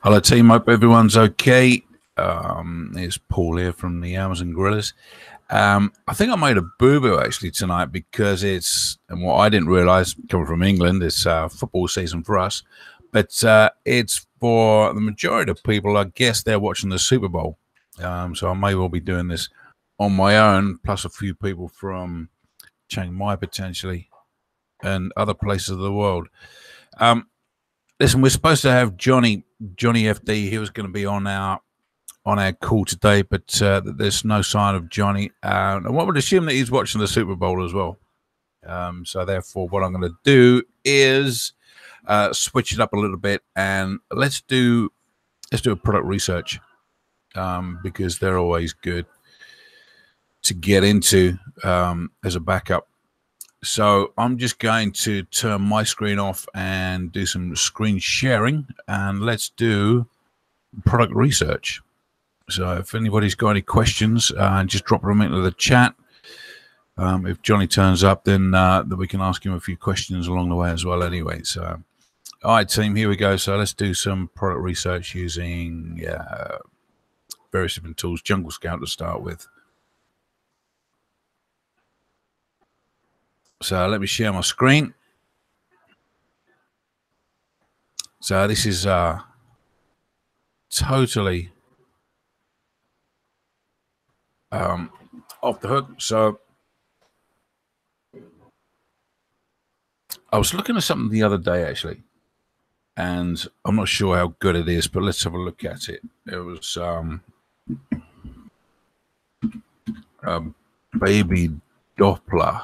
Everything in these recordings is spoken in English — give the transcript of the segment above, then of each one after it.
Hello team, hope everyone's okay. It's Paul here from the Amazon Gorillaz. I think I made a boo-boo actually tonight because and what I didn't realize coming from England, it's football season for us, but it's for the majority of people. I guess they're watching the Super Bowl. So I may well be doing this on my own, plus a few people from Chiang Mai potentially and other places of the world. Listen, we're supposed to have Johnny FD. He was going to be on our call today, but there's no sign of Johnny. And one would assume that he's watching the Super Bowl as well. So therefore, what I'm going to do is switch it up a little bit, and let's do a product research because they're always good to get into as a backup. So I'm just going to turn my screen off and do some screen sharing, and let's do product research. So if anybody's got any questions, just drop them into the chat. If Johnny turns up, then we can ask him a few questions along the way as well anyway. So, all right, team, here we go. So let's do some product research using various different tools. Jungle Scout to start with. So let me share my screen. So this is totally off the hook. So I was looking at something the other day actually, and I'm not sure how good it is, but let's have a look at it. It was baby Doppler.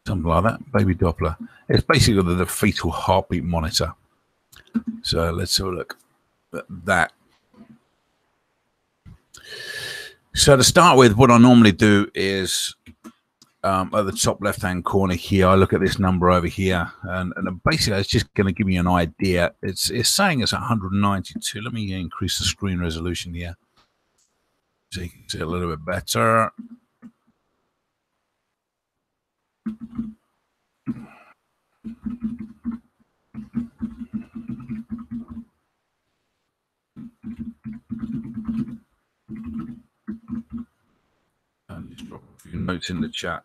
Something like that, baby Doppler. It's basically the fetal heartbeat monitor. So let's have a look at that. So to start with, what I normally do is at the top left-hand corner here, I look at this number over here, and basically it's just going to give me an idea. It's saying it's 192. Let me increase the screen resolution here so you can see a little bit better. And just drop a few notes in the chat.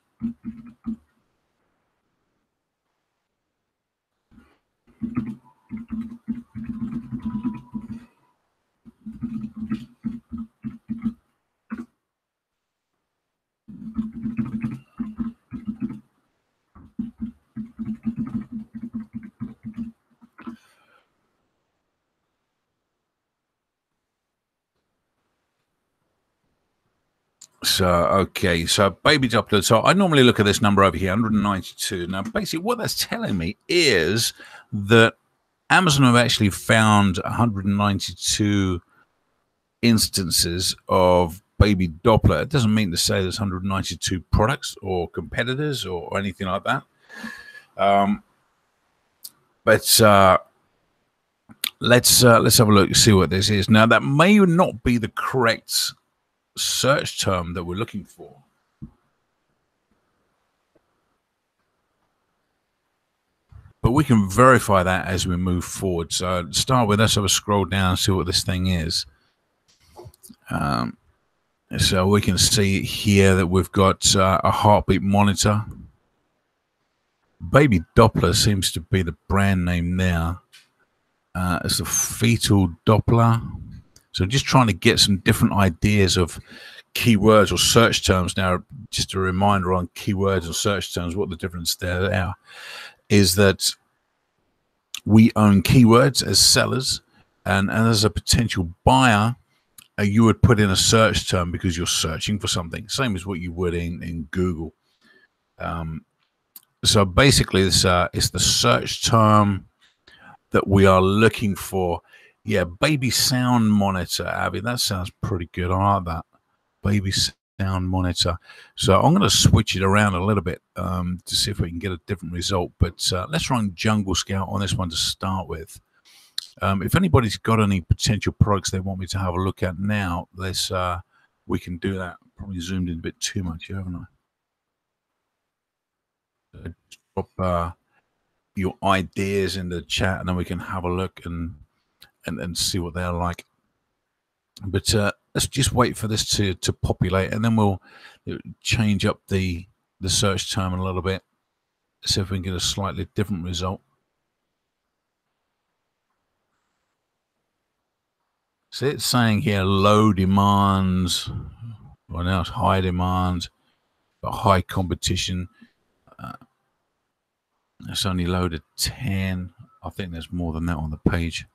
So, okay, so baby Doppler. So I normally look at this number over here, 192. Now, basically what that's telling me is that Amazon have actually found 192 instances of baby Doppler. It doesn't mean to say there's 192 products or competitors or anything like that. But let's have a look and see what this is. Now, that may not be the correct search term that we're looking for. But we can verify that as we move forward. So to start with, let's have a scroll down and see what this thing is. So we can see here that we've got a heartbeat monitor. Baby Doppler seems to be the brand name there. It's a fetal Doppler. So just trying to get some different ideas of keywords or search terms. Now, just a reminder on keywords and search terms, what the difference there are, is that we own keywords as sellers, and as a potential buyer, you would put in a search term because you're searching for something, same as what you would in Google. So basically, this is the search term that we are looking for. Yeah, baby sound monitor, Abby. That sounds pretty good. I like that. Baby sound monitor. So I'm going to switch it around a little bit to see if we can get a different result. But let's run Jungle Scout on this one to start with. If anybody's got any potential products they want me to have a look at now, we can do that. Probably zoomed in a bit too much, haven't I? Drop your ideas in the chat, and then we can have a look and see what they're like. But let's just wait for this to populate, and then we'll change up the search term a little bit, see if we can get a slightly different result. So it's saying here low demands, well, now it's high demands, but high competition. It's only loaded 10. I think there's more than that on the page.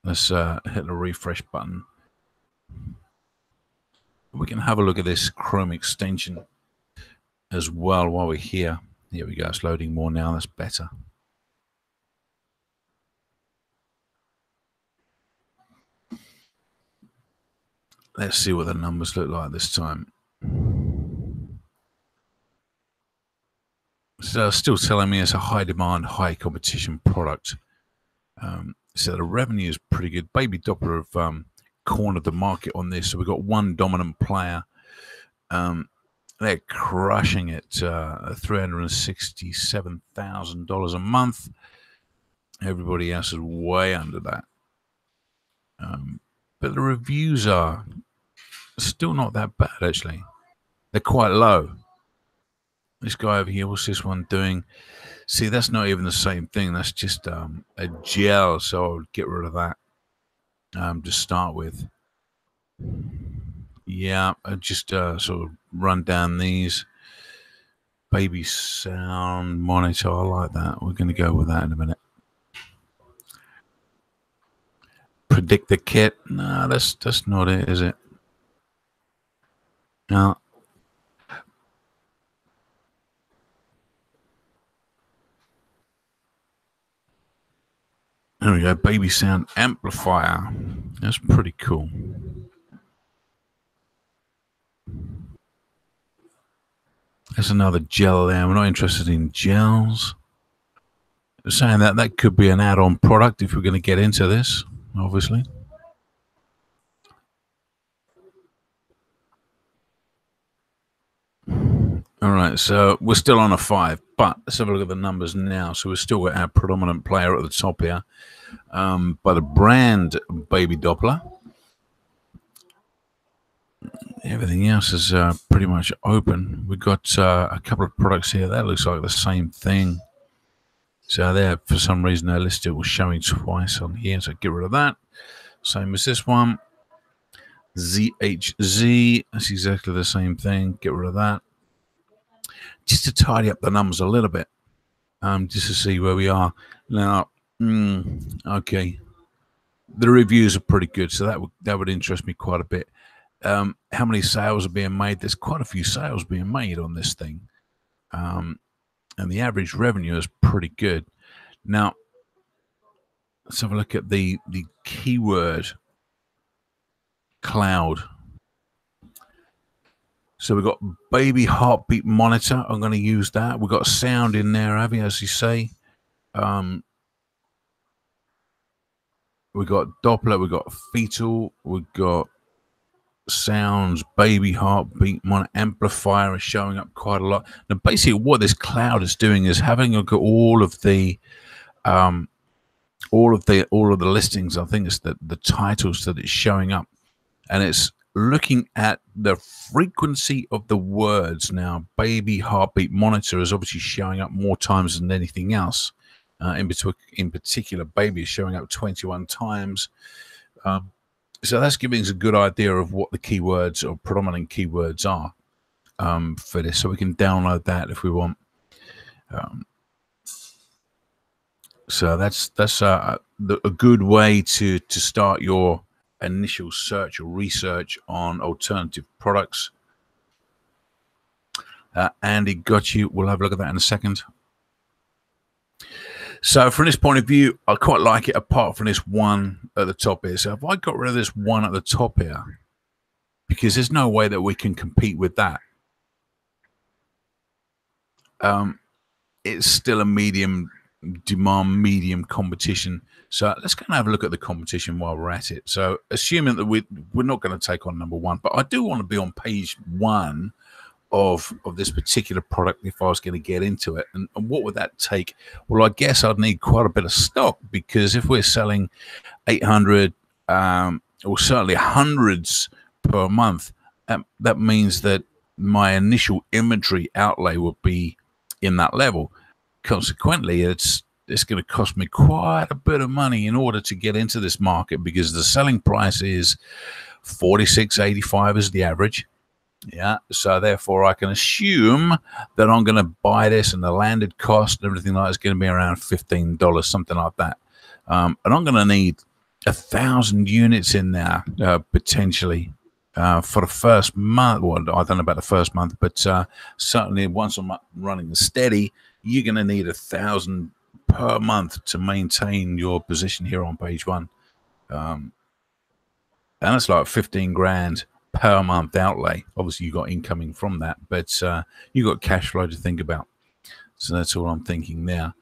Let's hit the refresh button. We can have a look at this Chrome extension as well while we're here. Here we go. It's loading more now. That's better. Let's see what the numbers look like this time. So still telling me it's a high demand, high competition product. So the revenue is pretty good. Baby Doppler have cornered the market on this. So we've got one dominant player. They're crushing it, $367,000 a month. Everybody else is way under that. But the reviews are still not that bad, actually. They're quite low. This guy over here, what's this one doing? See, that's not even the same thing. That's just a gel, so I would get rid of that to start with. Yeah, I just sort of run down these. Baby sound monitor, I like that. We're going to go with that in a minute. Predictor kit. No, that's not it, is it? No. There we go. Baby sound amplifier. That's pretty cool. There's another gel there. We're not interested in gels. They're saying that could be an add-on product if we're going to get into this, obviously. All right, so we're still on a 5, but let's have a look at the numbers now. So we've still got our predominant player at the top here, by the brand Baby Doppler. Everything else is pretty much open. We've got a couple of products here. That looks like the same thing. So there, for some reason, their list was showing twice on here. So get rid of that. Same as this one. ZHZ. That's exactly the same thing. Get rid of that. Just to tidy up the numbers a little bit. Just to see where we are. Now, okay. The reviews are pretty good. So that would interest me quite a bit. How many sales are being made? There's quite a few sales being made on this thing. And the average revenue is pretty good. Now, let's have a look at the keyword cloud. So we've got baby heartbeat monitor. I'm going to use that. We've got sound in there, Avi, as you say. We've got Doppler. We've got Fetal. We've got sounds, baby heartbeat monitor, amplifier is showing up quite a lot. Now, basically, what this cloud is doing is having a look at all of the listings. I think it's the titles that it's showing up, and it's looking at the frequency of the words. Now, baby heartbeat monitor is obviously showing up more times than anything else. In particular, baby is showing up 21 times. So that's giving us a good idea of what the keywords or predominant keywords are for this. So we can download that if we want. So that's a good way to start your initial search or research on alternative products. Andy, got you. We'll have a look at that in a second. So from this point of view, I quite like it apart from this one at the top here. So if I got rid of this one at the top here, because there's no way that we can compete with that. It's still a medium demand, medium competition. So let's go and have a look at the competition while we're at it. So assuming that we're not going to take on number 1, but I do want to be on page 1 of this particular product if I was going to get into it. And what would that take? Well, I guess I'd need quite a bit of stock, because if we're selling 800 or certainly hundreds per month, that means that my initial inventory outlay would be in that level. Consequently, it's going to cost me quite a bit of money in order to get into this market, because the selling price is $46.85 is the average. Yeah, so therefore I can assume that I'm going to buy this, and the landed cost and everything like that is going to be around $15, something like that. And I'm going to need 1,000 units in there potentially for the first month. Well, I don't know about the first month, but certainly once I'm running steady, you're going to need 1,000 per month to maintain your position here on page one. And it's like 15 grand per month outlay. Obviously, you got incoming from that, but you got cash flow to think about. So that's all I'm thinking now.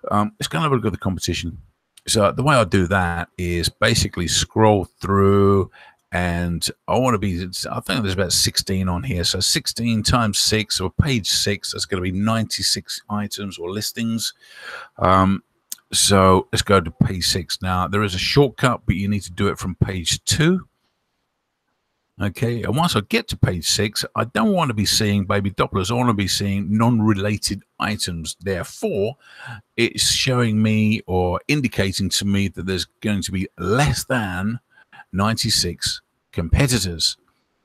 It's going to have a look at the competition. So the way I do that is basically scroll through, and I want to be, I think there's about 16 on here. So 16 times 6, or page 6, that's going to be 96 items or listings. So let's go to page 6 now. There is a shortcut, but you need to do it from page 2. Okay, and once I get to page 6, I don't want to be seeing baby Dopplers. I want to be seeing non-related items. Therefore, it's showing me or indicating to me that there's going to be less than 96 competitors.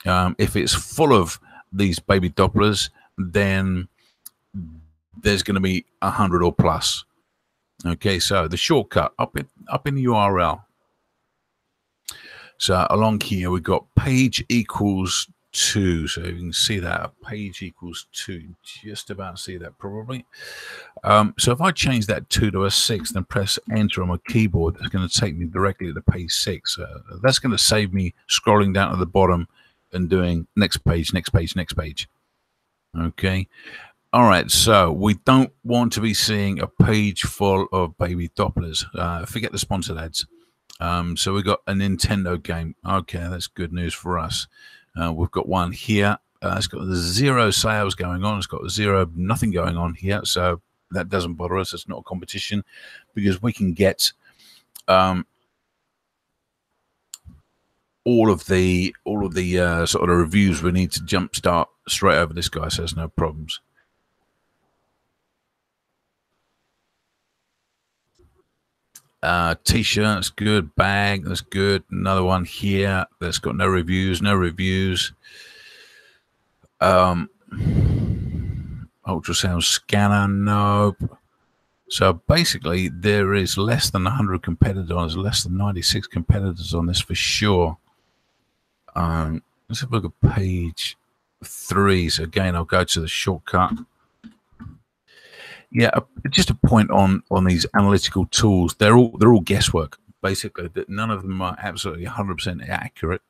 If it's full of these baby Dopplers, then there's going to be 100 or plus. Okay, so the shortcut up in the URL. So along here, we've got page equals 2. So you can see that page equals 2. Just about see that probably. So if I change that 2 to a 6, then press enter on my keyboard, it's going to take me directly to page 6. That's going to save me scrolling down to the bottom and doing next page, next page, next page. Okay. All right. So we don't want to be seeing a page full of baby Dopplers. Forget the sponsored ads. So we've got a Nintendo game. Okay, that's good news for us. We've got one here. It's got 0 sales going on. It's got nothing going on here. So that doesn't bother us. It's not a competition, because we can get all of the sort of reviews we need to jumpstart straight over this guy. So there's no problems. T-shirt, that's good. Bag, that's good. Another one here that's got no reviews. Ultrasound scanner, nope. So basically there is less than 100 competitors, less than 96 competitors on this for sure. Let's have a look at page 3. So again, I'll go to the shortcut. Yeah, just a point on these analytical tools. They're all guesswork, basically. That none of them are absolutely 100% accurate,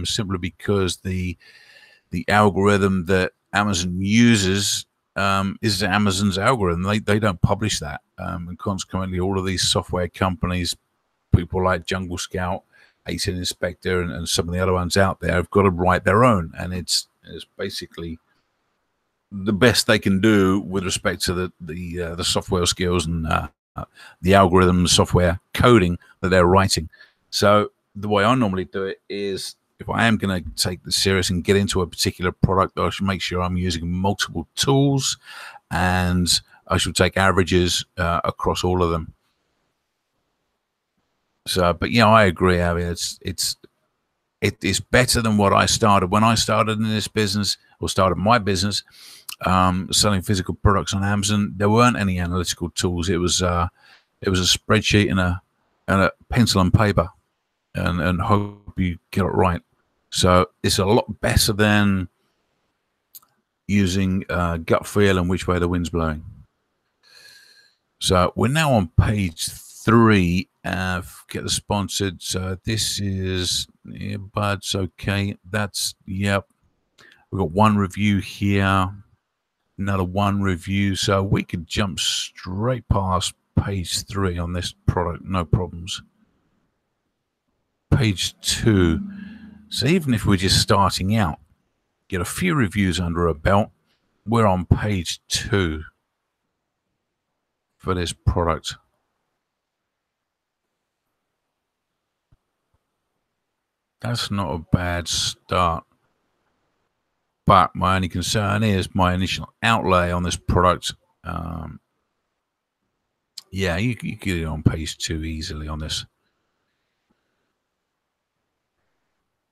simply because the algorithm that Amazon uses is Amazon's algorithm. They don't publish that, and consequently, all of these software companies, people like Jungle Scout, 18 Inspector, and some of the other ones out there, have got to write their own, and it's basically the best they can do with respect to the software skills and the algorithm software coding that they're writing. So the way I normally do it is, if I am going to take this serious and get into a particular product, I should make sure I'm using multiple tools, and I should take averages across all of them. So, but yeah, I agree, Abby. It is better than what I started when I started in this business, or started my business, selling physical products on Amazon. There weren't any analytical tools. It was a spreadsheet and a pencil and paper, and hope you get it right. So it's a lot better than using gut feel and which way the wind's blowing. So we're now on page 3. Get the sponsored. So this is earbuds. Okay, that's yep. We've got one review here, another one review. So we could jump straight past page 3 on this product, no problems. Page 2. So even if we're just starting out, get a few reviews under a belt. We're on page 2 for this product. That's not a bad start. But my only concern is my initial outlay on this product. Yeah, you get it on page 2 easily on this.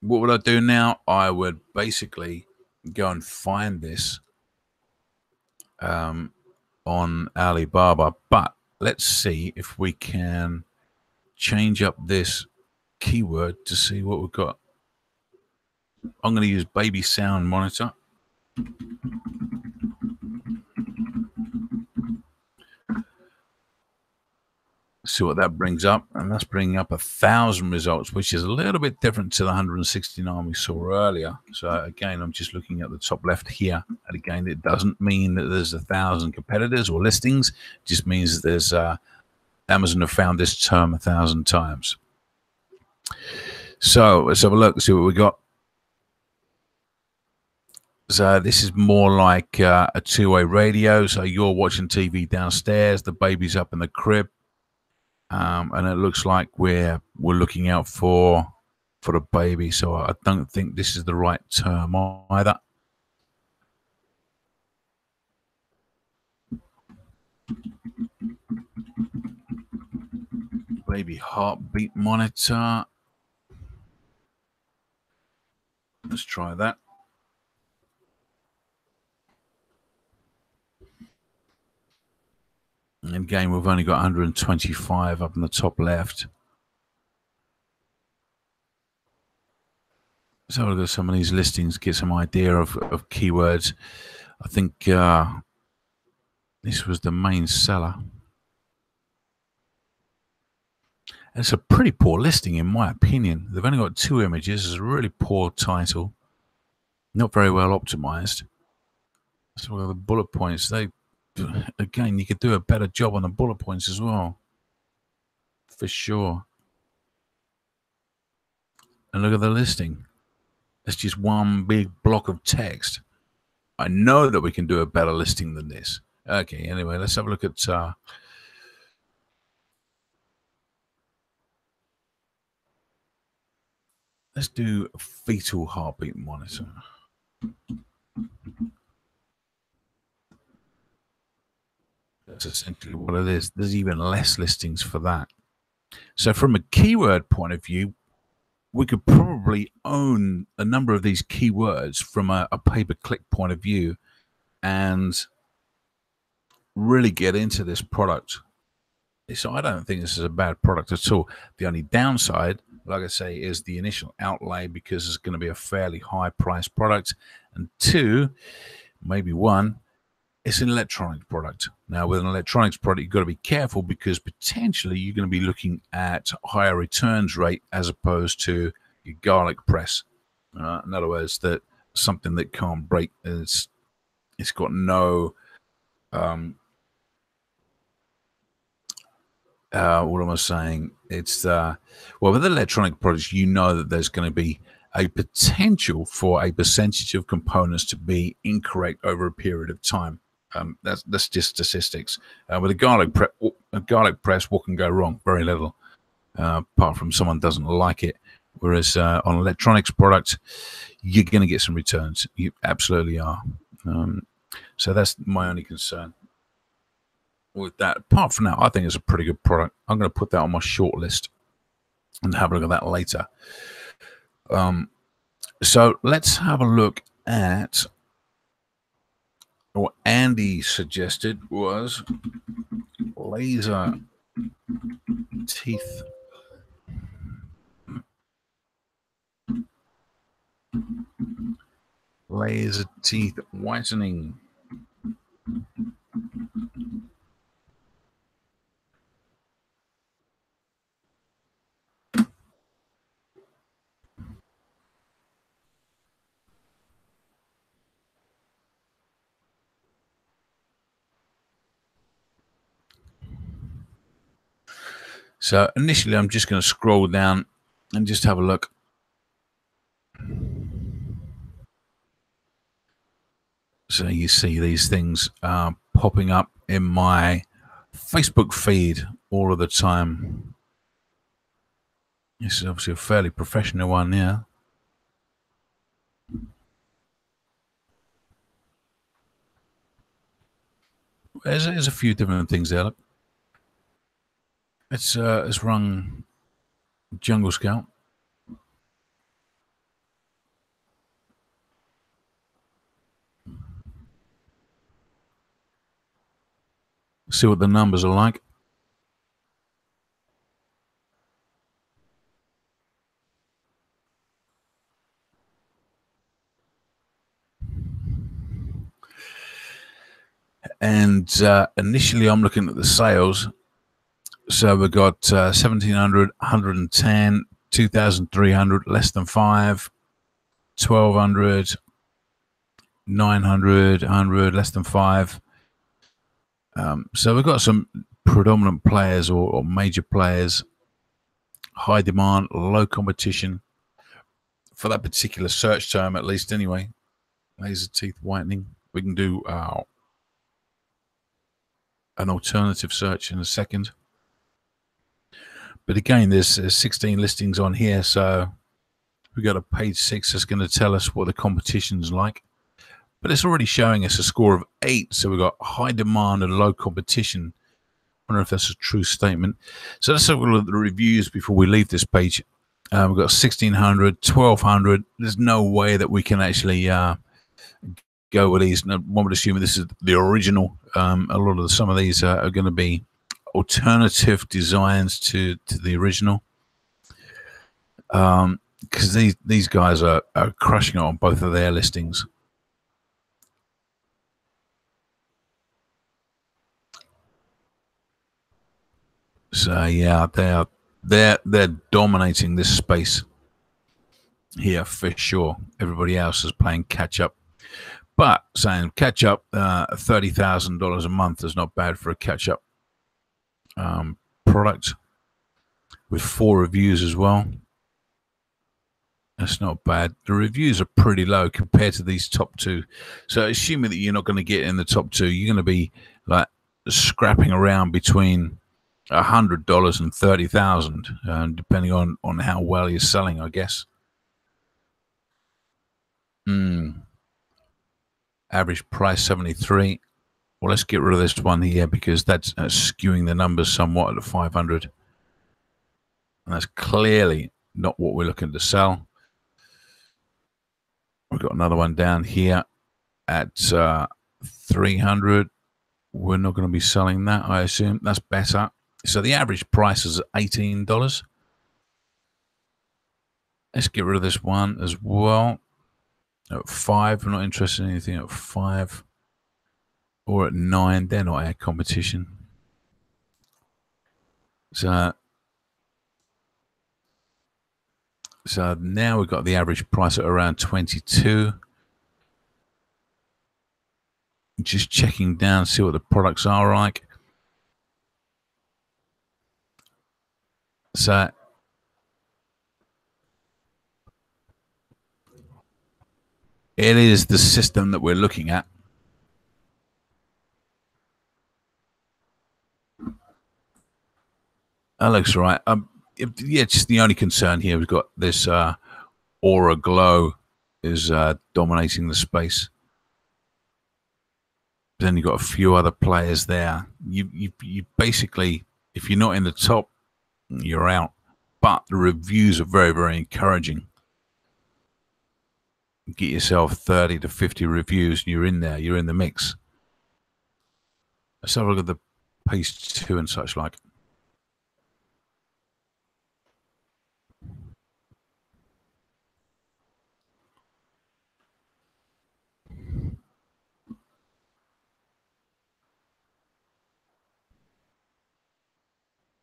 What would I do now? I would basically go and find this on Alibaba. But let's see if we can change up this keyword to see what we've got. I'm going to use baby sound monitor. See what that brings up, and that's bringing up 1,000 results, which is a little bit different to the 169 we saw earlier. So again, I'm just looking at the top left here, and again, it doesn't mean that there's 1,000 competitors or listings. It just means that there's Amazon have found this term 1,000 times. So let's have a look, see what we got. So this is more like a two-way radio. So you're watching TV downstairs, the baby's up in the crib. And it looks like we're looking out for the baby. So I don't think this is the right term either. Baby heartbeat monitor. Let's try that. And again, we've only got 125 up in the top left. Let's have a look at some of these listings, get some idea of keywords. I think this was the main seller. It's a pretty poor listing, in my opinion. They've only got 2 images. It's a really poor title. Not very well optimized. Let's look at the bullet points. Again, you could do a better job on the bullet points as well. For sure. And look at the listing. It's just one big block of text. I know that we can do a better listing than this. Okay, anyway, let's have a look at... let's do a fetal heartbeat monitor. That's essentially what it is. There's even less listings for that. So from a keyword point of view, we could probably own a number of these keywords from a pay-per-click point of view and really get into this product. So I don't think this is a bad product at all. The only downside, like I say, is the initial outlay, because it's going to be a fairly high-priced product. And 2, maybe 1, it's an electronic product. Now, with an electronics product, you've got to be careful, because potentially you're going to be looking at higher returns rate as opposed to your garlic press. In other words, that something that can't break. It's got no... what am I saying? It's well, with electronic products, you know that there's going to be a potential for a percentage of components to be incorrect over a period of time. That's just statistics. With a garlic press, what can go wrong? Very little, apart from someone doesn't like it. Whereas on electronics products, you're going to get some returns. You absolutely are. So that's my only concern with that. Apart from that, I think it's a pretty good product. I'm going to put that on my short list and have a look at that later. So let's have a look at what Andy suggested was laser teeth. Laser teeth whitening. So initially, I'm just going to scroll down and just have a look. So you see these things popping up in my Facebook feed all of the time. This is obviously a fairly professional one, yeah. There's a few different things there. Look. It's rung Jungle Scout. See what the numbers are like. And initially, I'm looking at the sales. So we've got 1,700, 110, 2,300, less than 5, 1,200, 900, 100, less than 5. So we've got some predominant players or major players, high demand, low competition for that particular search term, at least anyway. Laser teeth whitening. We can do an alternative search in a second. But again, there's 16 listings on here, so we got a page 6 that's going to tell us what the competition's like. But it's already showing us a score of 8, so we've got high demand and low competition. I wonder if that's a true statement. So let's have a look at the reviews before we leave this page. We've got 1,600, 1,200. There's no way that we can actually go with these. One would assume this is the original. A lot of some of these are going to be alternative designs to the original, because these guys are crushing it on both of their listings. So yeah, they're dominating this space here for sure. Everybody else is playing catch up, but saying catch up, $30,000 a month is not bad for a catch up product with 4 reviews as well. That's not bad. The reviews are pretty low compared to these top 2. So assuming that you're not going to get in the top 2, you're going to be like scrapping around between $100 and $30,000, depending on how well you're selling, I guess. Average price 73. Well, let's get rid of this one here because that's skewing the numbers somewhat at 500, and that's clearly not what we're looking to sell. We've got another one down here at 300. We're not going to be selling that, I assume. That's better. So the average price is $18. Let's get rid of this one as well. At 5, we're not interested in anything at 5 or at 9. They're not our competition. So now we've got the average price at around 22. Just checking down, see what the products are like. So it is the system that we're looking at. That looks right. Yeah, just the only concern here, we've got this Aura Glow is dominating the space. Then you've got a few other players there. You basically, if you're not in the top, you're out. But the reviews are very, very encouraging. Get yourself 30 to 50 reviews and you're in there. You're in the mix. Let's have a look at the page 2 and such like.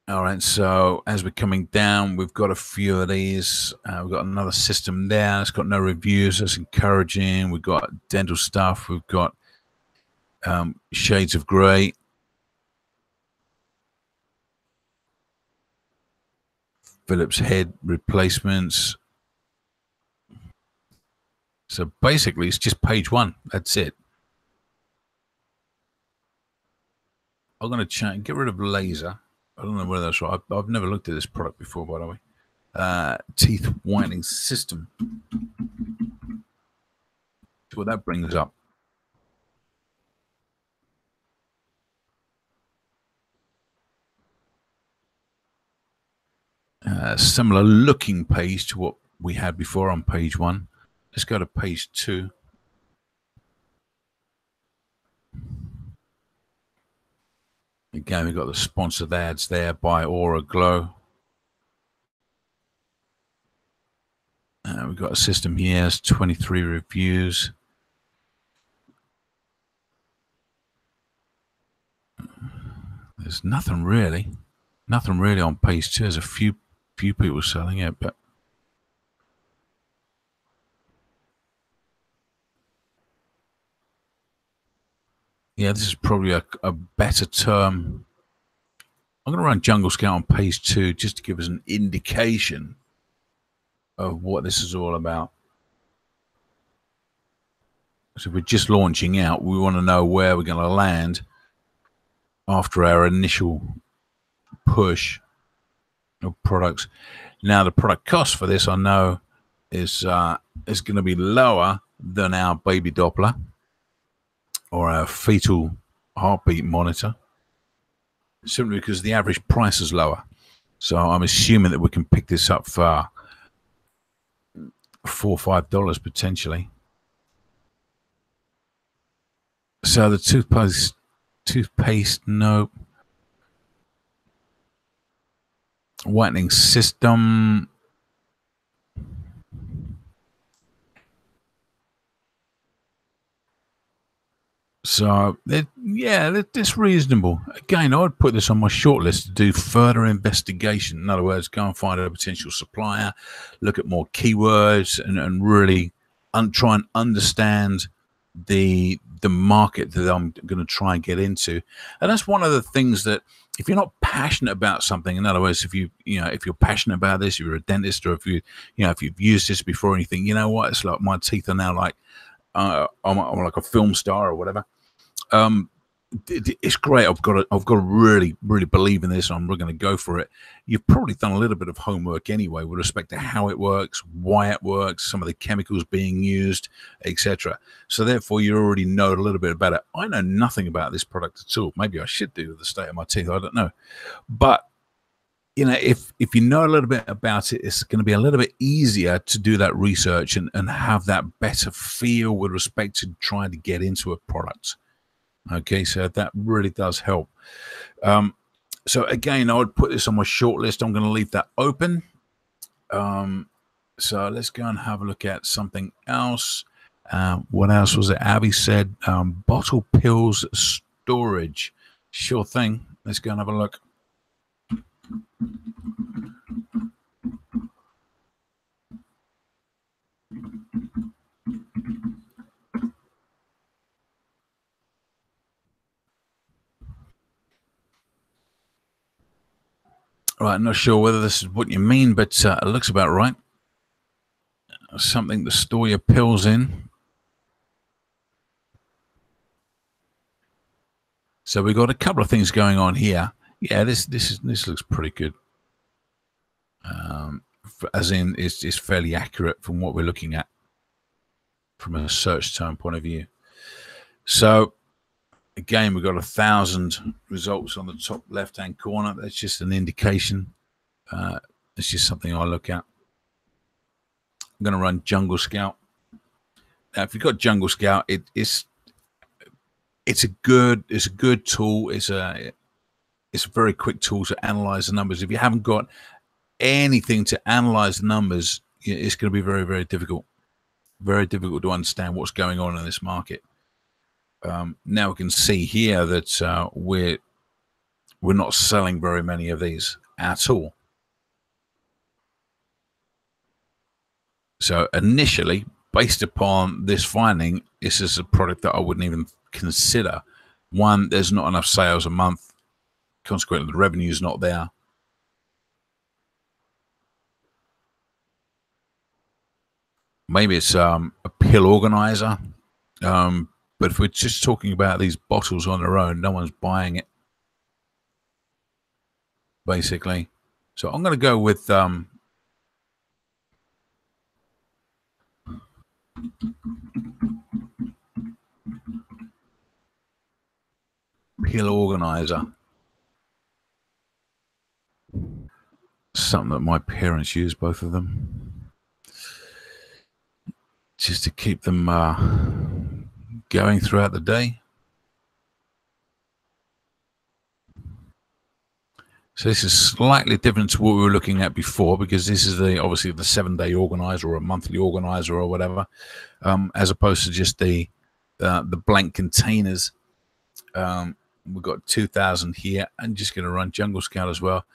All right, so as we're coming down, we've got a few of these. We've got another system there. It's got no reviews. That's encouraging. We've got dental stuff. We've got shades of grey. Phillips head replacements. So basically, it's just page 1. That's it. I'm going to get rid of laser. I don't know whether that's right. I've never looked at this product before, by the way. Teeth whitening system. So what that brings up. Similar looking page to what we had before on page 1. Let's go to page 2. Again, we've got the sponsored ads there by Aura Glow. We've got a system here. It's 23 reviews. There's nothing really on page 2. There's a few people selling it, but yeah, this is probably a better term. I'm going to run Jungle Scout on page 2 just to give us an indication of what this is all about. So we're just launching out. We want to know where we're going to land after our initial push of products. Now, the product cost for this, I know, is going to be lower than our baby Doppler or our fetal heartbeat monitor, simply because the average price is lower. So I'm assuming that we can pick this up for $4 or $5 potentially. So the toothpaste, no. Whitening system. So, it's reasonable. Again, I would put this on my shortlist to do further investigation. In other words, go and find a potential supplier, look at more keywords, and really try and understand the market that I'm going to try and get into. And that's one of the things that, if you're not passionate about something, in other words, if you're passionate about this, if you're a dentist, or if you've used this before and you think, you know what, it's like my teeth are now like I'm like a film star or whatever. It's great. I've got to really believe in this. I'm really going to go for it. You've probably done a little bit of homework anyway with respect to how it works, why it works, some of the chemicals being used, etc. So therefore, you already know a little bit about it. I know nothing about this product at all. Maybe I should do with the state of my teeth. I don't know. But if you know a little bit about it, it's going to be a little bit easier to do that research and have that better feel with respect to trying to get into a product. Okay, so that really does help. So again, I would put this on my short list. I'm going to leave that open. So let's go and have a look at something else. What else was it? Abby said bottle pills storage. Sure thing. Let's go and have a look. Right, I'm not sure whether this is what you mean, but it looks about right. Something to store your pills in. So we've got a couple of things going on here. Yeah, this looks pretty good. As in, it's fairly accurate from what we're looking at from a search term point of view. So again, we've got 1,000 results on the top left-hand corner. That's just an indication. It's just something I look at. I'm going to run Jungle Scout. Now, if you've got Jungle Scout, it's a good tool. It's a very quick tool to analyze the numbers. If you haven't got anything to analyze the numbers, it's going to be very, very difficult. Very difficult to understand what's going on in this market. Now we can see here that we're not selling very many of these at all. So initially, based upon this finding, this is a product that I wouldn't even consider. One, there's not enough sales a month. Consequently, the revenue is not there. Maybe it's a pill organizer. But if we're just talking about these bottles on their own, no one's buying it. basically. So I'm going to go with Peel Organizer. Something that my parents use, both of them, just to keep them going throughout the day. So this is slightly different to what we were looking at before, because this is obviously the 7-day organizer or a monthly organizer or whatever, as opposed to just the blank containers. We've got 2,000 here, and just going to run Jungle Scout as well.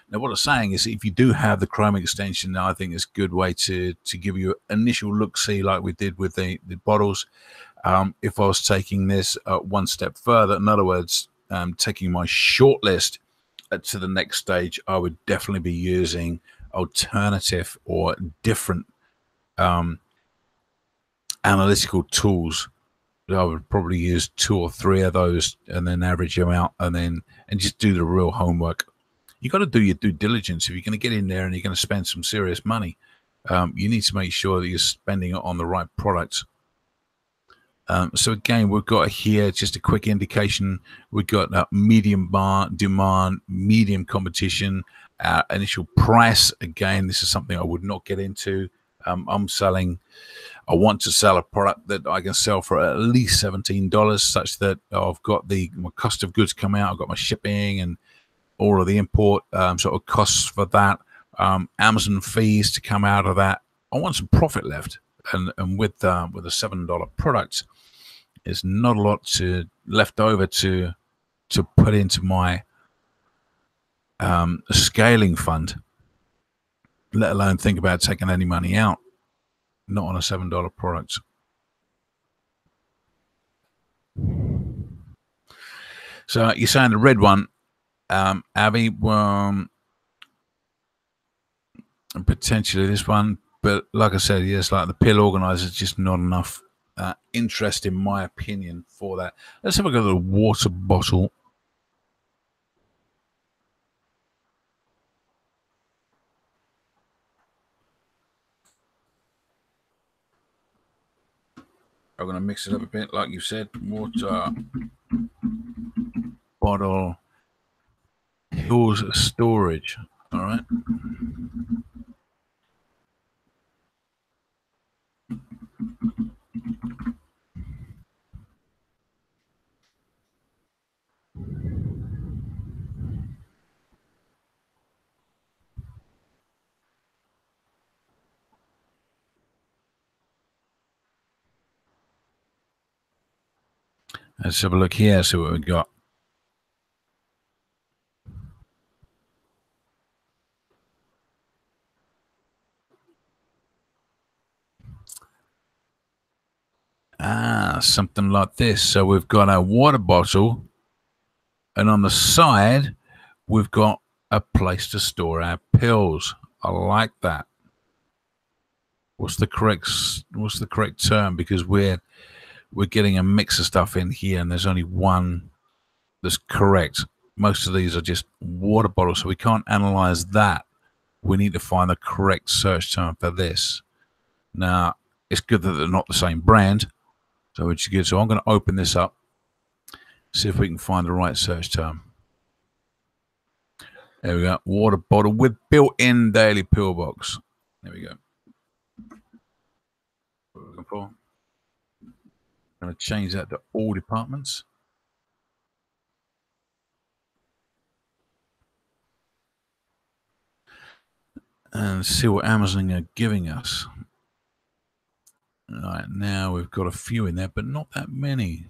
Now, what I'm saying is, if you do have the Chrome extension, I think it's a good way to give you an initial look-see, like we did with the bottles. If I was taking this one step further, in other words, taking my shortlist to the next stage, I would definitely be using alternative or different analytical tools. I would probably use 2 or 3 of those and then average them out, and just do the real homework. You got to do your due diligence. If you're going to get in there and you're going to spend some serious money, you need to make sure that you're spending it on the right products. So again, we've got here just a quick indication. We've got medium demand, medium competition, initial price. Again, this is something I would not get into. I want to sell a product that I can sell for at least $17, such that I've got my cost of goods come out. I've got my shipping and all of the import sort of costs for that, Amazon fees to come out of that. I want some profit left, and with a $7 product, there's not a lot left over to put into my scaling fund, let alone think about taking any money out. Not on a $7 product. So you're saying the red one, Abby, potentially this one, but like I said, yes, like the pill organizer is just not enough interest, in my opinion, for that. Let's have a go at the water bottle. I'm going to mix it up a bit, like you said. Water bottle Hills storage. All right. Let's have a look here, see what we've got. Something like this. So we've got a water bottle, and on the side, we've got a place to store our pills. I like that. What's the correct term? Because we're getting a mix of stuff in here, and there's only one that's correct. Most of these are just water bottles, so we can't analyze that. We need to find the correct search term for this. Now, it's good that they're not the same brand, so it's good. So I'm going to open this up, see if we can find the right search term. There we go. Water bottle with built-in daily pill box. There we go. What we're looking for. I'm going to change that to all departments. And see what Amazon are giving us. All right, now we've got a few in there, but not that many.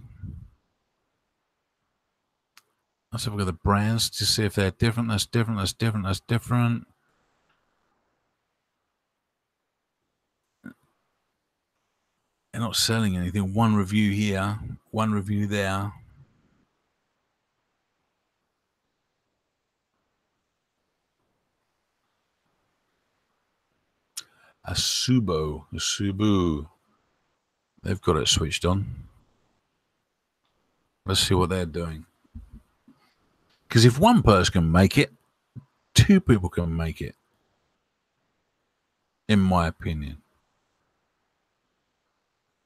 Let's have a look at the brands to see if they're different. That's different. That's different. That's different. They're not selling anything. One review here, one review there. Asubu. They've got it switched on. Let's see what they're doing. Because if one person can make it, Two people can make it, in my opinion.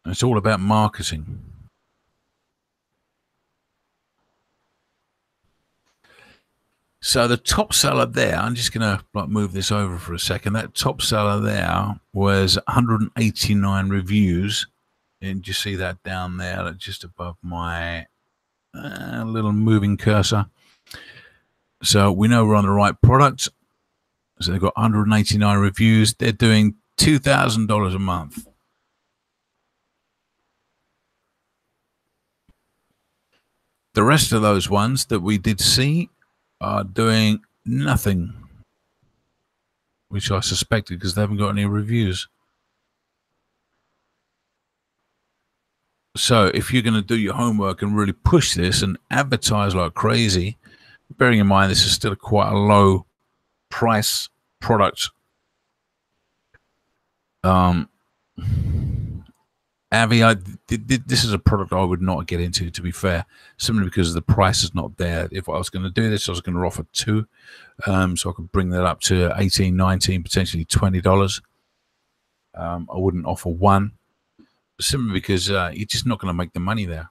It's all about marketing. So the top seller there, I'm just going to move this over for a second. That top seller there was 189 reviews. And you see that down there, just above my little moving cursor. So we know we're on the right product. So they've got 189 reviews. They're doing $2,000 a month. The rest of those ones that we did see are doing nothing, which I suspected because they haven't got any reviews. So if you're going to do your homework and really push this and advertise like crazy, bearing in mind this is still quite a low price product, Avi, this is a product I would not get into, to be fair, simply because the price is not there. If I was going to do this, I was going to offer two, so I could bring that up to $18, $19, potentially $20. I wouldn't offer one, simply because you're just not going to make the money there.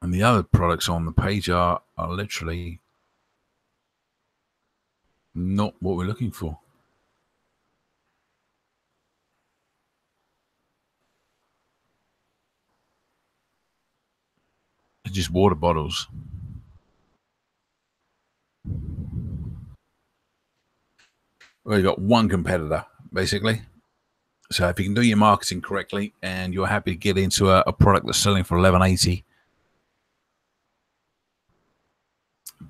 And the other products on the page are literally not what we're looking for. It's just water bottles. Well, you've got one competitor, basically. So if you can do your marketing correctly and you're happy to get into a product that's selling for $11.80,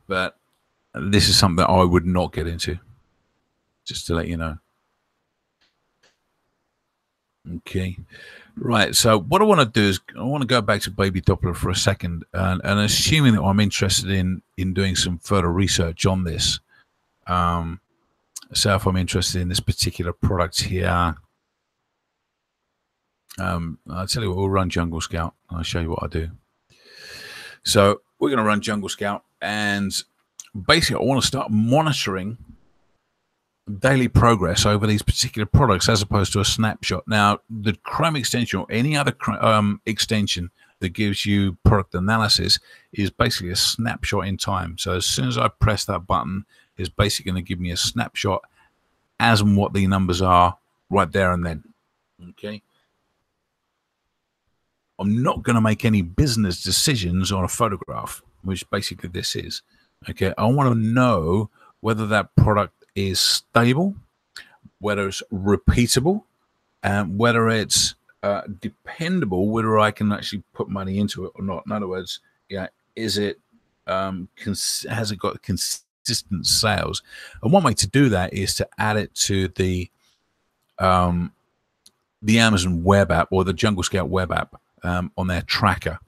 but this is something that I would not get into, just to let you know. Okay. Right. So what I want to do is I want to go back to Baby Doppler for a second, and assuming that I'm interested in doing some further research on this. So if I'm interested in this particular product here, I'll tell you what, we'll run Jungle Scout. I'll show you what I do. So we're going to run Jungle Scout, and basically I want to start monitoring daily progress over these particular products as opposed to a snapshot. Now, the Chrome extension or any other extension that gives you product analysis is basically a snapshot in time. So as soon as I press that button, it's basically going to give me a snapshot as and what the numbers are right there and then. Okay. I'm not going to make any business decisions on a photograph, which basically this is. Okay. I want to know whether that product is stable, whether it's repeatable, and whether it's dependable, whether I can actually put money into it or not. In other words, yeah, is it has it got consistent sales? And one way to do that is to add it to the Amazon web app or the Jungle Scout web app on their tracker.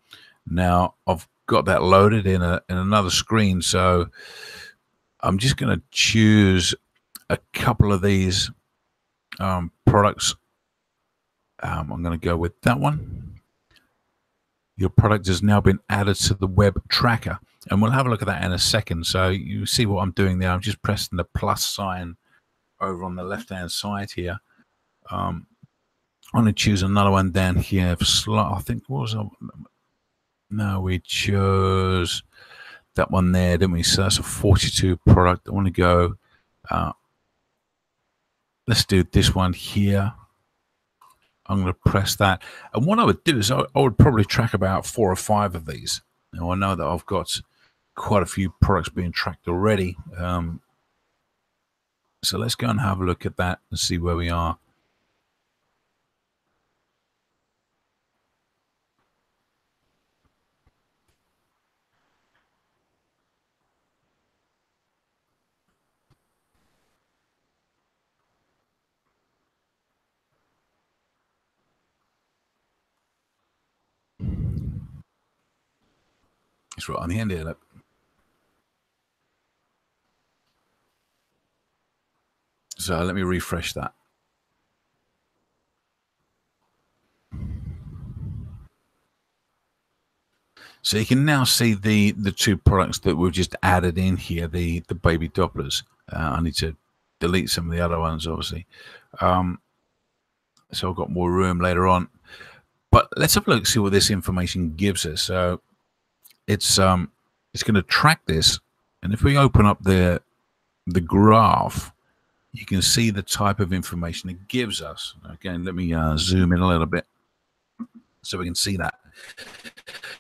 Now I've got that loaded in another screen, so I'm just going to choose a couple of these products. I'm going to go with that one. Your product has now been added to the web tracker, and we'll have a look at that in a second. So you see what I'm doing there. I'm just pressing the plus sign over on the left-hand side here. I'm going to choose another one down here. I think, what was that? No, we chose that one there, didn't we? So that's a 42 product. I want to go, let's do this one here. I'm going to press that. And what I would do is I would probably track about 4 or 5 of these. Now, I know that I've got quite a few products being tracked already. So let's go and have a look at that and see where we are. It's right on the end here. Look. So let me refresh that. So you can now see the two products that we've just added in here, the baby Dopplers. I need to delete some of the other ones, obviously. So I've got more room later on. But let's have a look, see what this information gives us. So it's going to track this, and if we open up the graph, you can see the type of information it gives us. Again, let me zoom in a little bit so we can see that.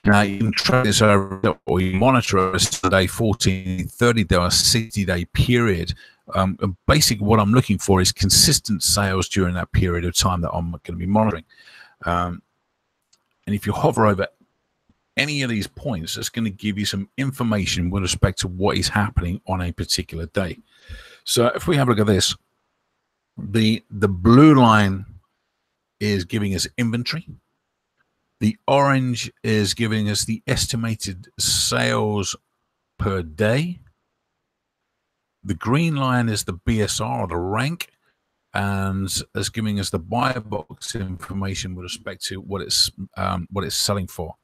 Now you can track this over, or you monitor it a day, 14, 30 day, or 60-day period. And basically, what I'm looking for is consistent sales during that period of time that I'm going to be monitoring. And if you hover over any of these points, it's going to give you some information with respect to what is happening on a particular day. So if we have a look at this, the blue line is giving us inventory. The orange is giving us the estimated sales per day. The green line is the BSR, or the rank, and is giving us the buy box information with respect to what it's selling for.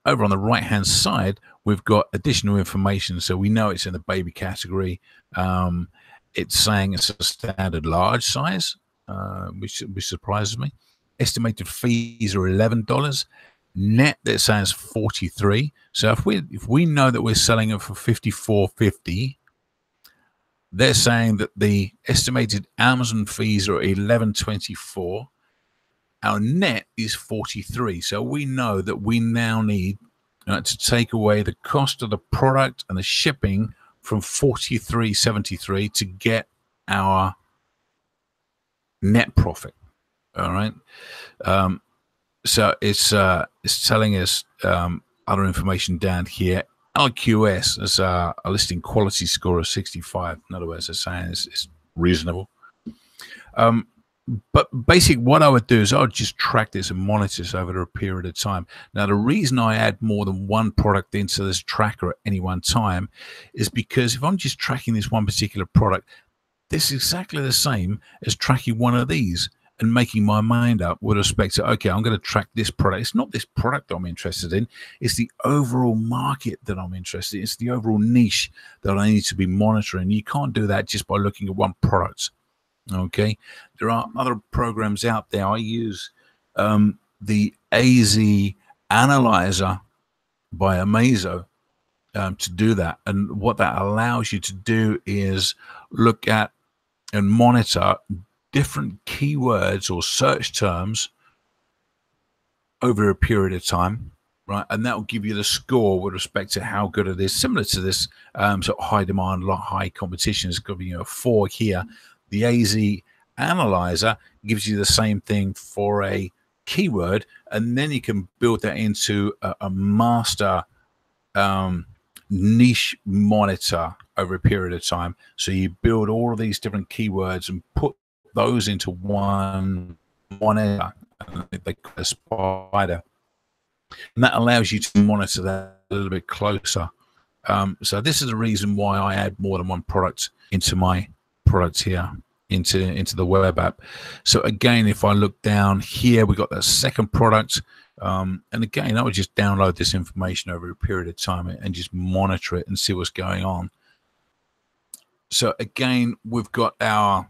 Over on the right hand side, we've got additional information, so we know it's in the baby category. It's saying it's a standard large size, which surprises me. Estimated fees are $11. Net, that says $43. So if we know that we're selling it for $54.50, they're saying that the estimated Amazon fees are $11.24. Our net is $43. So we know that we now need to take away the cost of the product and the shipping from $43.73 to get our net profit. All right. So it's telling us other information down here. LQS is a listing quality score of 65. In other words, they're saying it's reasonable. But basically, what I would do is I would just track this and monitor this over a period of time. Now, the reason I add more than one product into this tracker at any one time is because if I'm just tracking this one particular product, this is exactly the same as tracking one of these and making my mind up with respect to, okay, I'm going to track this product. It's not this product I'm interested in. It's the overall market that I'm interested in. It's the overall niche that I need to be monitoring. You can't do that just by looking at one product. Okay, there are other programs out there. I use the AZ Analyzer by Amazo to do that. And what that allows you to do is look at and monitor different keywords or search terms over a period of time, right? And that will give you the score with respect to how good it is. Similar to this sort of high demand, high competition is giving you a 4 here. The AZ Analyzer gives you the same thing for a keyword, and then you can build that into a master niche monitor over a period of time. So you build all of these different keywords and put those into one area, and they call a spider, and that allows you to monitor that a little bit closer. So this is the reason why I add more than one product into my products here, into the web app. So again, if I look down here, we got that second product, and again, I would just download this information over a period of time and just monitor it and see what's going on. So again, we've got our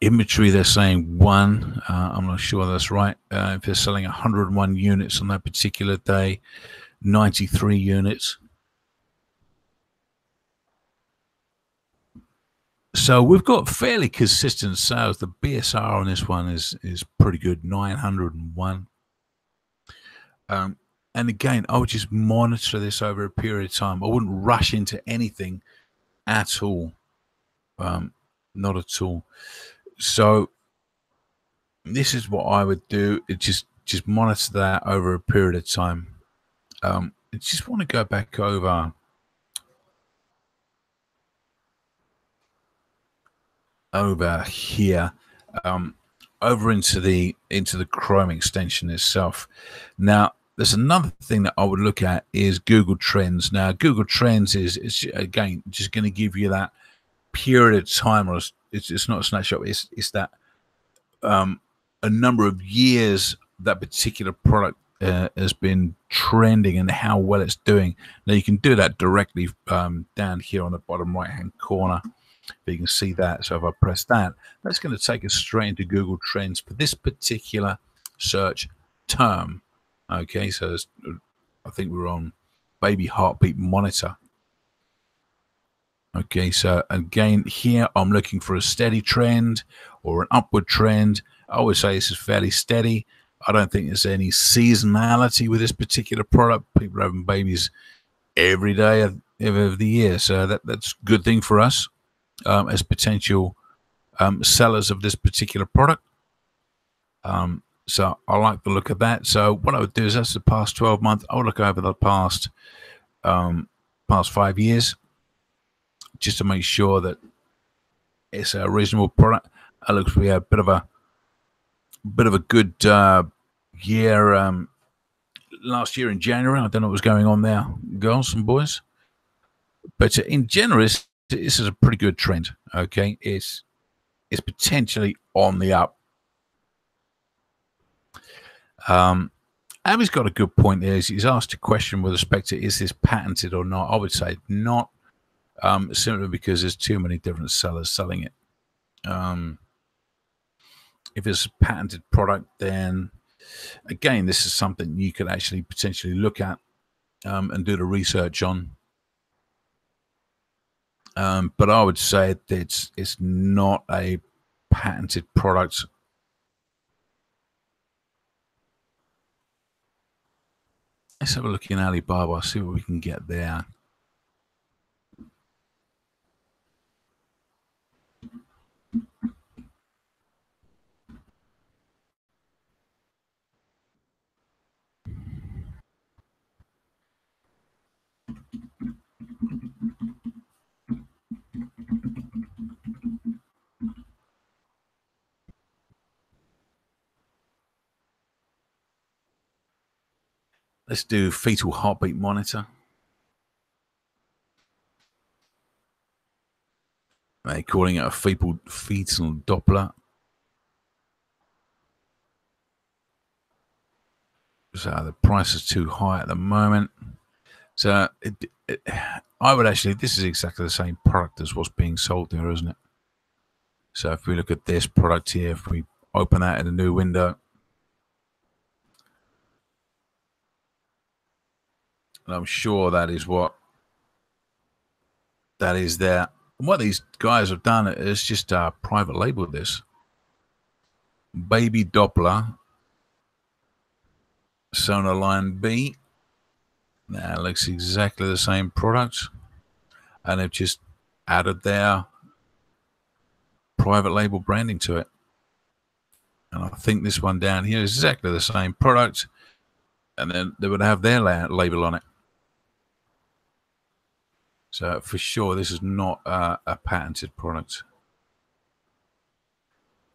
inventory. They're saying 1. I'm not sure that's right. If they're selling 101 units on that particular day, 93 units. So we've got fairly consistent sales. The BSR on this one is pretty good, 901. And again, I would just monitor this over a period of time. I wouldn't rush into anything at all. Not at all. So this is what I would do. It just monitor that over a period of time. I just want to go back over here, over into the Chrome extension itself. Now, there's another thing that I would look at is Google Trends. Now, Google Trends is again just going to give you that period of time, or it's not a snapshot. It's that a number of years that particular product has been trending and how well it's doing. Now you can do that directly down here on the bottom right hand corner. You can see that. So if I press that, that's going to take us straight into Google Trends for this particular search term. Okay, so I think we're on baby heartbeat monitor. Okay, so again, here I'm looking for a steady trend or an upward trend. I would say this is fairly steady. I don't think there's any seasonality with this particular product. People are having babies every day of the year, so that's a good thing for us as potential sellers of this particular product. So I like the look of that. So what I would do is that's the past 12 months. I would look over the past 5 years just to make sure that it's a reasonable product. It looks to be a bit of a good year. Last year in January, I don't know what was going on there, girls and boys, but in general, this is a pretty good trend. Okay, it's potentially on the up. Abby's got a good point there. He's asked a question with respect to is this patented or not. I would say not, simply because there's too many different sellers selling it. If it's a patented product, then again, this is something you could actually potentially look at and do the research on. But I would say that it's not a patented product. Let's have a look in Alibaba, see what we can get there. Let's do fetal heartbeat monitor. They're calling it a fetal Doppler. So the price is too high at the moment. So I would actually, this is exactly the same product as what's being sold there, isn't it? So if we look at this product here, if we open that in a new window, and I'm sure that is what that is there. And what these guys have done is just private label this. Baby Doppler, Sonar Line B. That looks exactly the same product. And they've just added their private label branding to it. And I think this one down here is exactly the same product. And then they would have their label on it. So for sure, this is not a patented product.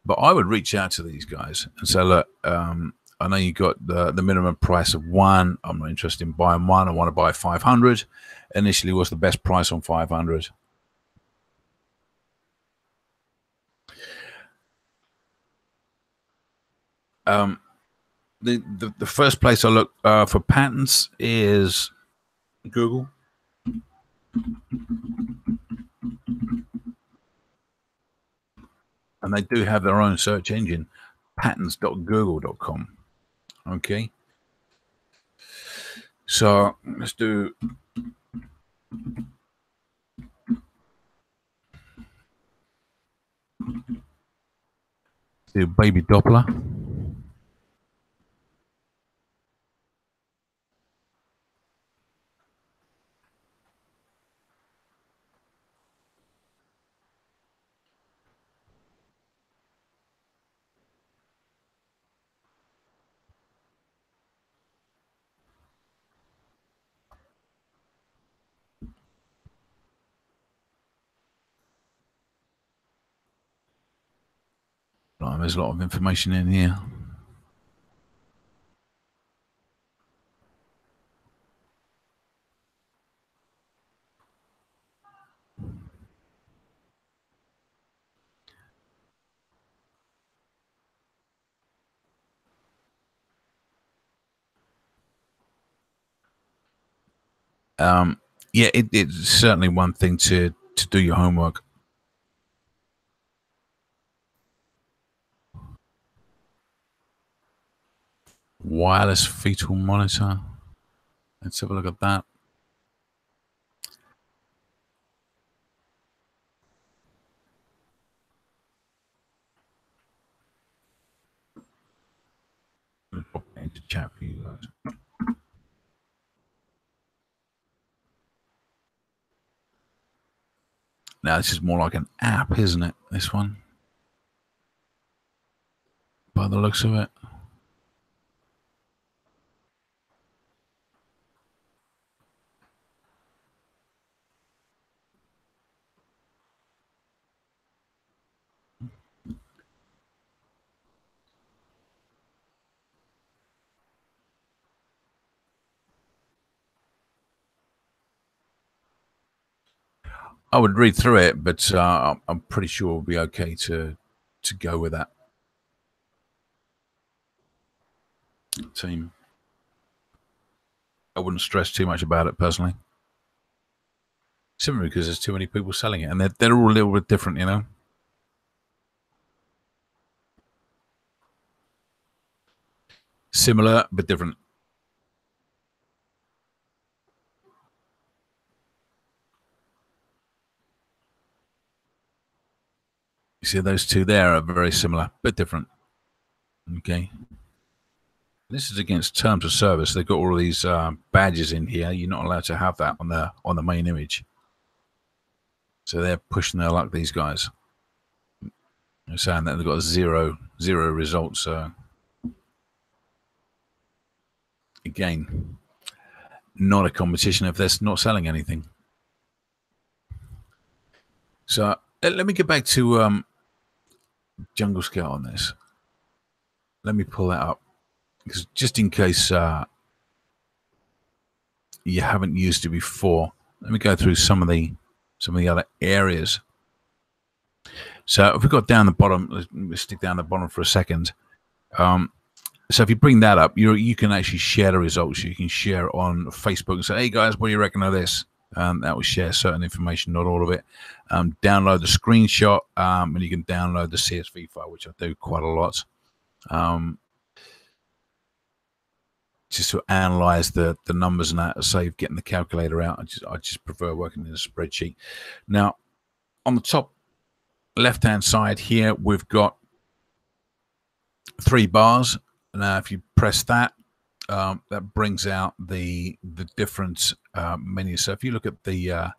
But I would reach out to these guys and say, look, I know you got the minimum price of one. I'm not interested in buying one. I want to buy 500. Initially, what's the best price on 500? The first place I look for patents is Google. And they do have their own search engine, patents.google.com. Okay. So let's do baby Doppler. Right, there's a lot of information in here. Yeah, it's certainly one thing to do your homework. Wireless fetal monitor. Let's have a look at that. Let's pop it into chat for you guys. Now this is more like an app, isn't it? This one, by the looks of it. I would read through it, but I'm pretty sure it'll be okay to go with that. Team. I wouldn't stress too much about it personally. Simply because there's too many people selling it, and they're all a little bit different, you know. Similar but different. You see, those two there are very similar but different. Okay. This is against terms of service. They've got all of these badges in here. You're not allowed to have that on the main image. So they're pushing their luck. These guys. They're saying that they've got zero results. Again, not a competition if they're not selling anything. So let me get back to Jungle Scout on this. Let me pull that up because just in case you haven't used it before, let me go through some of the other areas. So if we got down the bottom, let's stick down the bottom for a second. So if you bring that up, you can actually share the results. You can share on Facebook and say, "Hey guys, what do you reckon of this?" That will share certain information, not all of it. Download the screenshot, and you can download the CSV file, which I do quite a lot. Just to analyze the numbers and that, save getting the calculator out. I just prefer working in a spreadsheet. Now, on the top left-hand side here, we've got 3 bars. Now, if you press that, that brings out the different menus. So if you look at the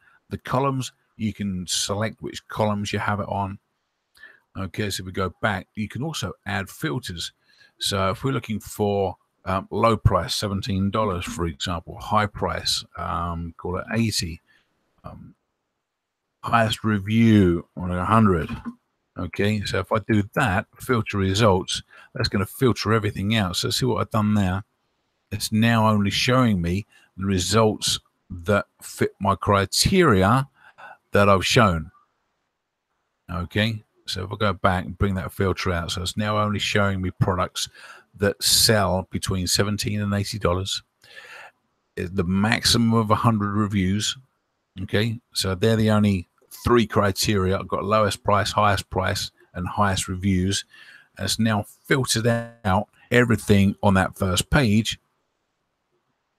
columns, you can select which columns you have it on. Okay, so if we go back, you can also add filters. So if we're looking for low price, $17, for example, high price, call it 80, highest review on 100. Okay, so if I do that, filter results, that's going to filter everything out. So see what I've done there. It's now only showing me the results that fit my criteria that I've shown. Okay, so if I go back and bring that filter out, so it's now only showing me products that sell between $17 and $80. The maximum of 100 reviews. Okay, so they're the only 3 criteria. I've got lowest price, and highest reviews. And it's now filtered out everything on that first page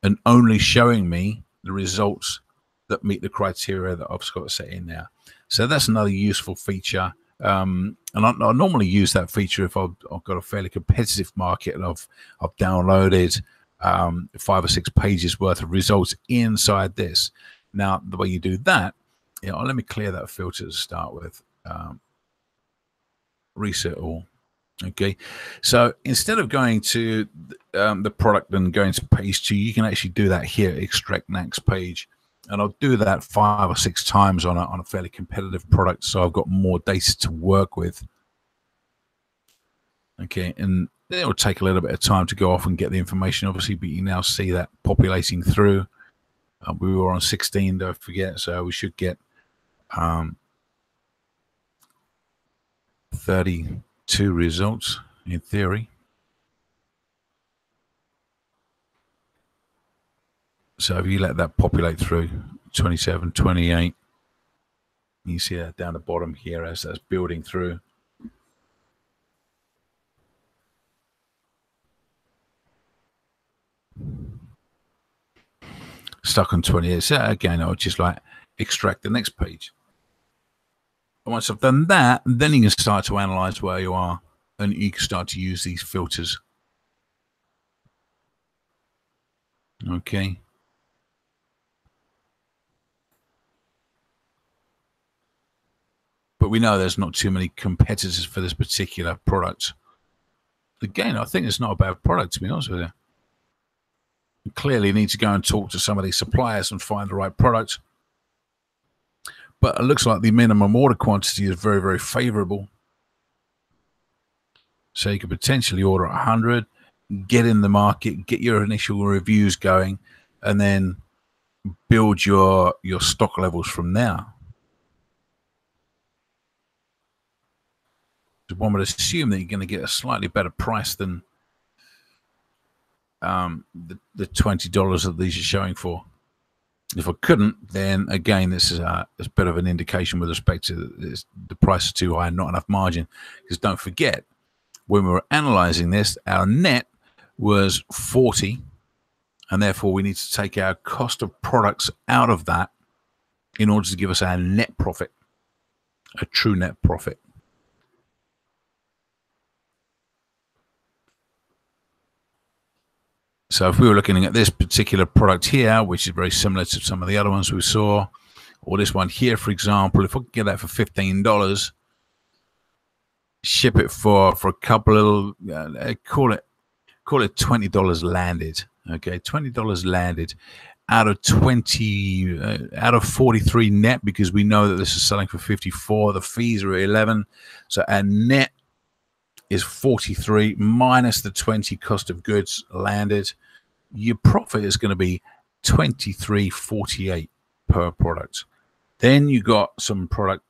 and only showing me the results that meet the criteria that I've got set in there. So that's another useful feature. And I normally use that feature if I've got a fairly competitive market and I've downloaded 5 or 6 pages worth of results inside this. Now, the way you do that, let me clear that filter to start with. Reset all. Okay, so instead of going to the product and going to page 2, you can actually do that here, extract next page. And I'll do that 5 or 6 times on a fairly competitive product, so I've got more data to work with. Okay, and it will take a little bit of time to go off and get the information, obviously, but you now see that populating through. We were on 16, don't forget, so we should get 32 results in theory. So if you let that populate through 27, 28, you see that down the bottom here as that's building through. Stuck on 28. So again, I'll just like extract the next page. And once I've done that, then you can start to analyze where you are, and you can start to use these filters. Okay. But we know there's not too many competitors for this particular product. Again, I think it's not a bad product, to be honest with you. You clearly need to go and talk to some of these suppliers and find the right product. But it looks like the minimum order quantity is very, very favorable. So you could potentially order 100, get in the market, get your initial reviews going, and then build your stock levels from there. One would assume that you're going to get a slightly better price than the $20 that these are showing for. If I couldn't, then again, this is a bit of an indication with respect to the price is too high and not enough margin. Because don't forget, when we were analyzing this, our net was 40, and therefore we need to take our cost of products out of that in order to give us our net profit, a true net profit. So if we were looking at this particular product here, which is very similar to some of the other ones we saw, or this one here, for example, if I could get that for $15, ship it for a couple of, call it $20 landed. Okay, $20 landed out of 43 net, because we know that this is selling for 54. The fees are 11, so our net is 43 minus the 20 cost of goods landed. Your profit is going to be $23.48 per product. Then you got some product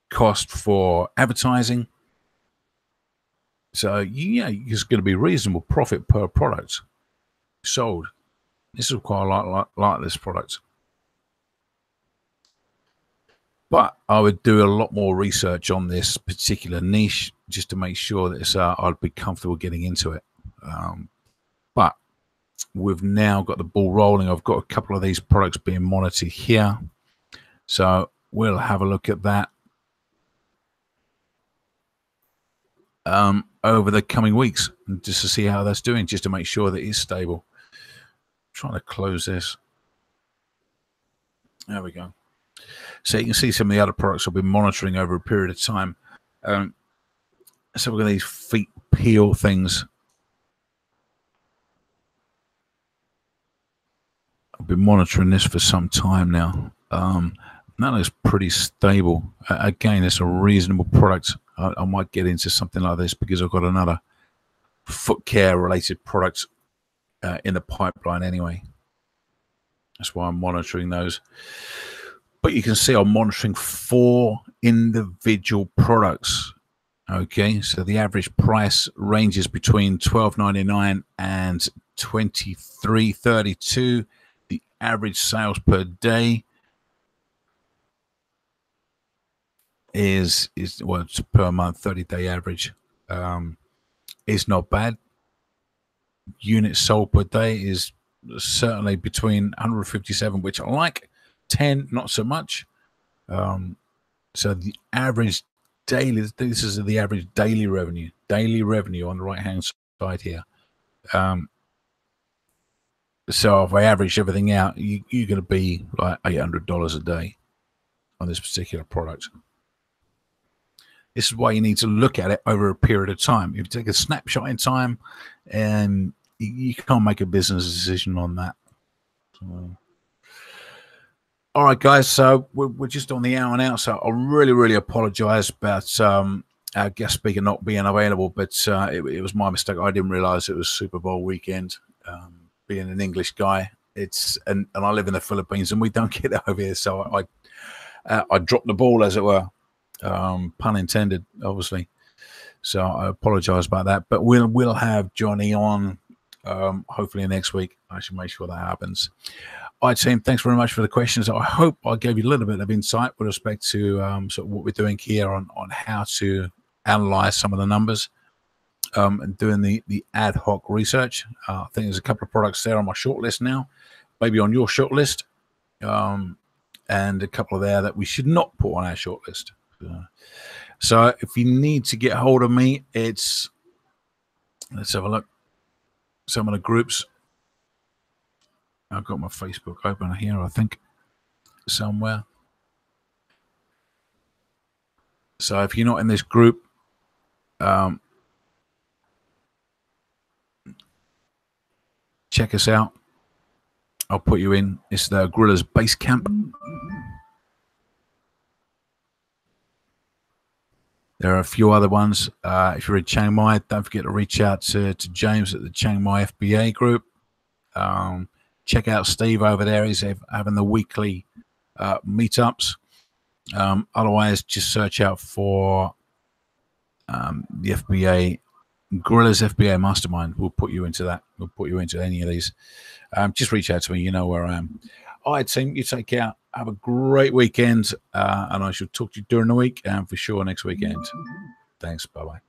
cost for advertising. So yeah, it's going to be reasonable profit per product sold. This is quite a lot like this product. But I would do a lot more research on this particular niche just to make sure that I'd be comfortable getting into it. But we've now got the ball rolling. I've got a couple of these products being monitored here. So we'll have a look at that over the coming weeks, just to see how that's doing, just to make sure that it's stable. I'm trying to close this. There we go. So you can see some of the other products I've been monitoring over a period of time. So we've got these feet peel things. I've been monitoring this for some time now. That looks pretty stable. Again, it's a reasonable product. I might get into something like this because I've got another foot care related product in the pipeline anyway. That's why I'm monitoring those. But you can see I'm monitoring 4 individual products. Okay, so the average price ranges between $12.99 and $23.32. The average sales per day is well, it's per month, 30-day average. Is not bad. Units sold per day is certainly between 157, which I like. 10, not so much. So the average daily, this is the average daily revenue on the right hand side here. So if I average everything out, you're going to be like $800 a day on this particular product. This is why you need to look at it over a period of time. If you take a snapshot in time, and you can't make a business decision on that. So, all right, guys. So we're just on the hour and out. So I really apologize about our guest speaker not being available, but it was my mistake. I didn't realize it was Super Bowl weekend. Being an English guy, and I live in the Philippines, and we don't get it over here. So I dropped the ball, as it were. Pun intended, obviously. So I apologize about that. But we'll have Johnny on hopefully next week I should make sure that happens. All right, team, thanks very much for the questions. I hope I gave you a little bit of insight with respect to sort of what we're doing here on how to analyze some of the numbers and doing the ad hoc research. I think there's a couple of products there on my shortlist now, maybe on your shortlist, and a couple of there that we should not put on our shortlist. So if you need to get hold of me, let's have a look. Some of the groups. I've got my Facebook open here, I think, somewhere. So if you're not in this group, check us out. I'll put you in. It's the Gorillaz Base Camp. There are a few other ones. If you're in Chiang Mai, don't forget to reach out to James at the Chiang Mai FBA group. Check out Steve over there. He's having the weekly meetups. Otherwise, just search out for the FBA, Gorillaz FBA Mastermind. We'll put you into that. We'll put you into any of these. Just reach out to me. You know where I am. All right, team. You take care. Have a great weekend. And I shall talk to you during the week and for sure next weekend. Thanks. Bye-bye.